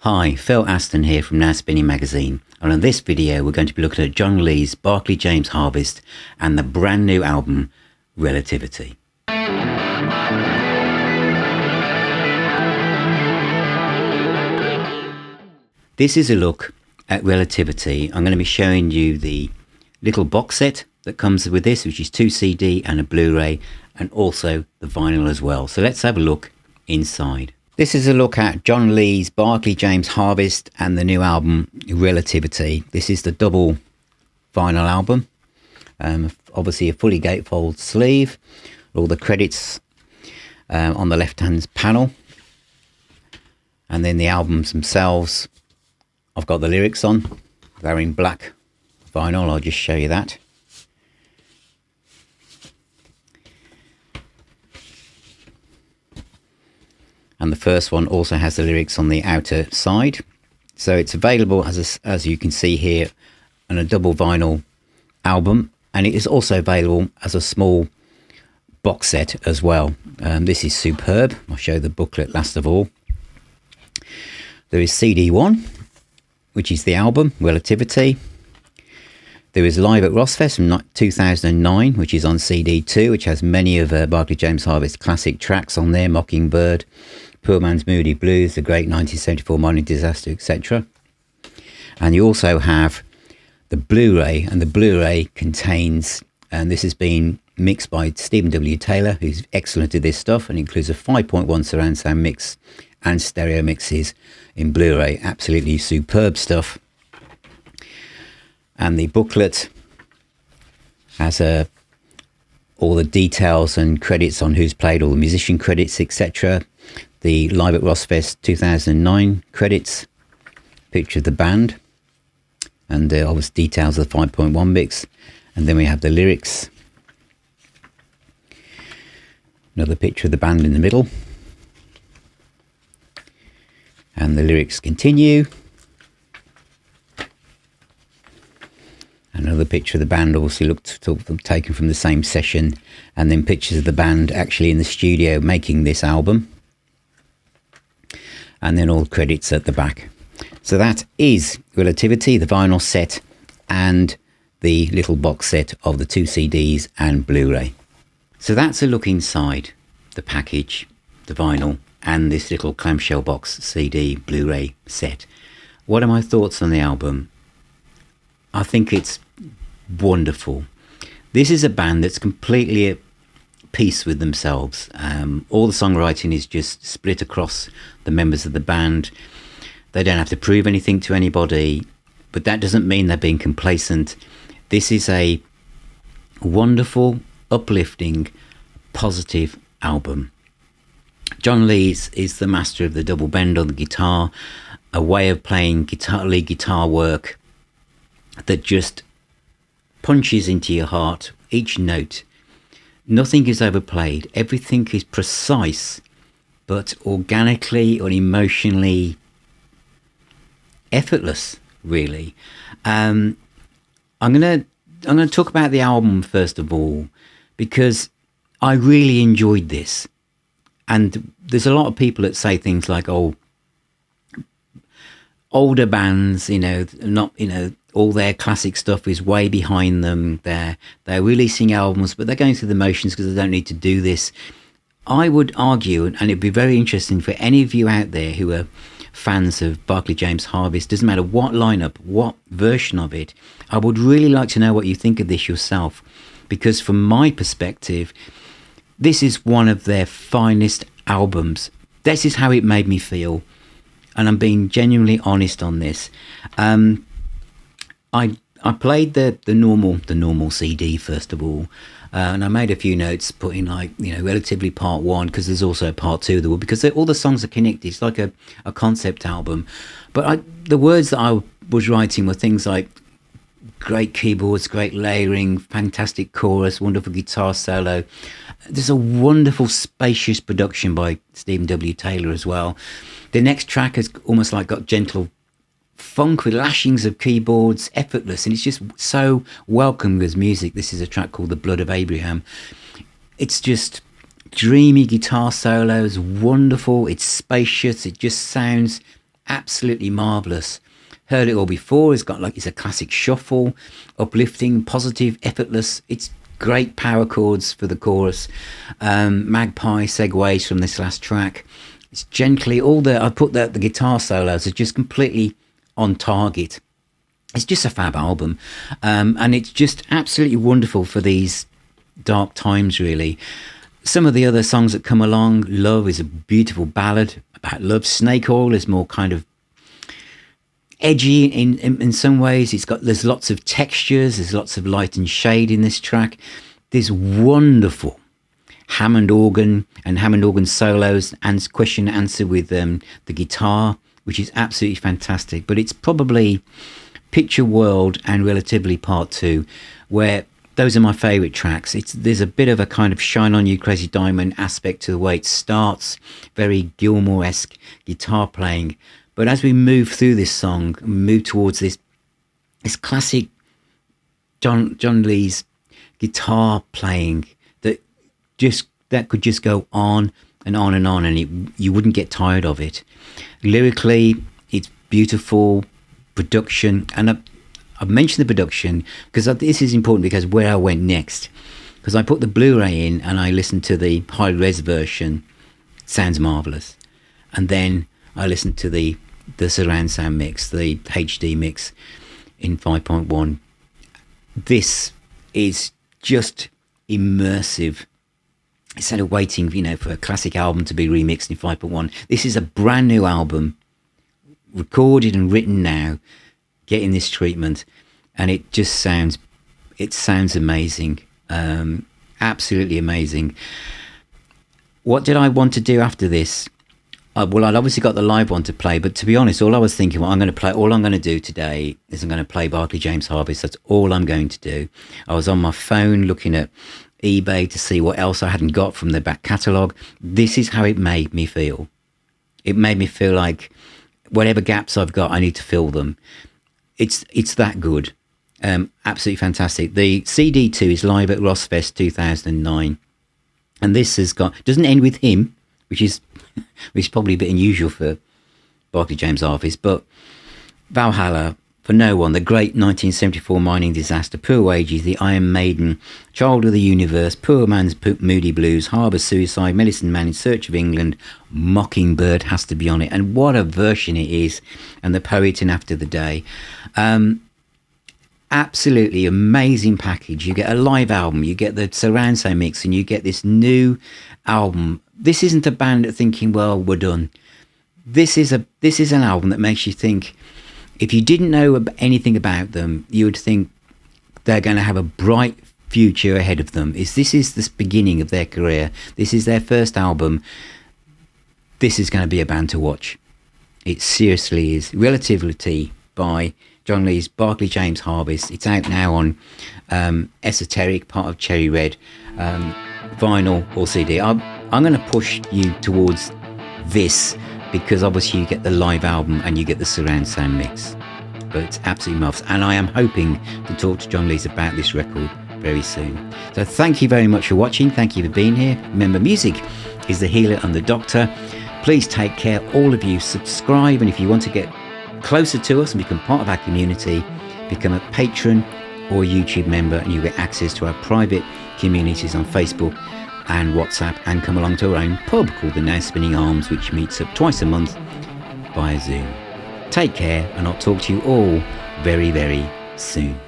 Hi, Phil Aston here from Now Spinning Magazine, and on this video we're going to be looking at John Lee's Barclay James Harvest and the brand new album Relativity. This is a look at Relativity. I'm going to be showing you the little box set that comes with this, which is 2 CD and a Blu-ray, and also the vinyl as well. So let's have a look inside. This is a look at John Lee's Barclay James Harvest and the new album Relativity. This is the double vinyl album. Obviously a fully gatefold sleeve. All the credits on the left-hand panel. And then the albums themselves, I've got the lyrics on. They're in black vinyl. I'll just show you that. And the first one also has the lyrics on the outer side. So it's available, as you can see here, on a double vinyl album. And it is also available as a small box set as well. This is superb. I'll show the booklet last of all. There is CD1, which is the album, Relativity. There is Live at RosFest from 2009, which is on CD2, which has many of Barclay James Harvest's classic tracks on there, Mockingbird, Poor Man's Moody Blues, The Great 1974 Mining Disaster, etc. And you also have the Blu-ray, and the Blu-ray contains, and this has been mixed by Stephen W. Taylor, who's excellent at this stuff, and includes a 5.1 surround sound mix and stereo mixes in Blu-ray. Absolutely superb stuff. And the booklet has all the details and credits on who's played, all the musician credits, etc. The Live at RosFest 2009 credits, picture of the band, and obviously details of the 5.1 mix. And then we have the lyrics. Another picture of the band in the middle. And the lyrics continue. Another picture of the band, obviously taken from the same session, and then pictures of the band actually in the studio making this album. And then all the credits at the back. So that is Relativity, the vinyl set, and the little box set of the 2 CDs and Blu-ray. So that's a look inside the package, the vinyl, and this little clamshell box CD Blu-ray set. What are my thoughts on the album? I think it's wonderful. This is a band that's completely at peace with themselves. All the songwriting is just split across the members of the band. They don't have to prove anything to anybody, but that doesn't mean they're being complacent. This is a wonderful, uplifting, positive album. John Lee is the master of the double bend on the guitar, a way of playing lead guitar work that just punches into your heart, each note. Nothing is overplayed. Everything is precise, but organically or emotionally effortless, really. I'm gonna talk about the album first of all, because I really enjoyed this. And there's a lot of people that say things like, "Oh, older bands, all their classic stuff is way behind them. They're releasing albums, but they're going through the motions because they don't need to do this." I would argue, and it'd be very interesting for any of you out there who are fans of Barclay James Harvest, doesn't matter what lineup, what version of it, I would really like to know what you think of this yourself, because from my perspective, this is one of their finest albums. This is how it made me feel, and I'm being genuinely honest on this. I played the normal CD first of all, and I made a few notes, putting Relatively Part 1, because there's also Part 2 because all the songs are connected. It's like a concept album. But the words that I was writing were things like great keyboards, great layering, fantastic chorus, wonderful guitar solo. There's a wonderful spacious production by Stephen W. Taylor as well. The next track has almost like got gentle funk with lashings of keyboards, effortless, and it's just so welcome as music. This is a track called The Blood of Abraham. It's just dreamy guitar solos, wonderful, it's spacious, it just sounds absolutely marvellous. Heard it all before. It's a classic shuffle, uplifting, positive, effortless. It's great power chords for the chorus. Magpie segues from this last track. It's gently, I put the guitar solos are just completely on target. It's just a fab album. And it's just absolutely wonderful for these dark times, really. Some of the other songs that come along, Love is a beautiful ballad about love. Snake Oil is more kind of edgy in some ways. There's lots of textures, there's lots of light and shade in this track. There's wonderful Hammond organ and Hammond organ solos and question and answer with the guitar, which is absolutely fantastic. But it's probably Picture World and Relativity Part 2, where those are my favourite tracks. There's a bit of a kind of Shine On You Crazy Diamond aspect to the way it starts, very Gilmour-esque guitar playing. But as we move through this song, move towards this classic John Lee's guitar playing that could just go on and on and on, and you wouldn't get tired of it. Lyrically, it's beautiful. Production, and I've mentioned the production because this is important, because where I went next, because I put the Blu-ray in and I listened to the high-res version. Sounds marvellous. And then I listened to the surround sound mix, the HD mix in 5.1. This is just immersive. Instead of waiting, for a classic album to be remixed in 5.1, this is a brand new album, recorded and written now, getting this treatment, and it just sounds amazing. Absolutely amazing. What did I want to do after this? Well, I'd obviously got the live one to play, but to be honest, all I was thinking, all I'm going to do today is I'm going to play Barclay James Harvest. That's all I'm going to do. I was on my phone looking at eBay to see what else I hadn't got from the back catalogue. This is how it made me feel. It made me feel like whatever gaps I've got, I need to fill them. It's that good. Absolutely fantastic. The CD2 is live at RosFest 2009. And this doesn't end with him, which is probably a bit unusual for Barclay James Harvest, but Valhalla, For No One, the great 1974 mining disaster, Poor Wages, The Iron Maiden, Child of the Universe, Poor Man's Moody Blues, Harbour Suicide, Medicine Man, In Search of England, Mockingbird has to be on it, and what a version it is, and The Poet and After the Day. Absolutely amazing package. You get a live album, you get the surround sound mix, and you get this new album. This isn't a band that thinking, well, we're done. This is an album that makes you think. If you didn't know anything about them, you would think they're going to have a bright future ahead of them. This is the beginning of their career. This is their first album. This is going to be a band to watch. It seriously is. Relativity by John Lee's Barclay James Harvest. It's out now on Esoteric, part of Cherry Red, vinyl or CD. I'm going to push you towards this because obviously you get the live album and you get the surround sound mix. But it's absolutely marvellous. And I am hoping to talk to John Lees about this record very soon. So thank you very much for watching. Thank you for being here. Remember, music is the healer and the doctor. Please take care, all of you. Subscribe, and if you want to get closer to us and become part of our community, become a patron or YouTube member, and you get access to our private communities on Facebook and WhatsApp, and come along to our own pub called the Now Spinning Arms, which meets up twice a month via Zoom. Take care, and I'll talk to you all very, very soon.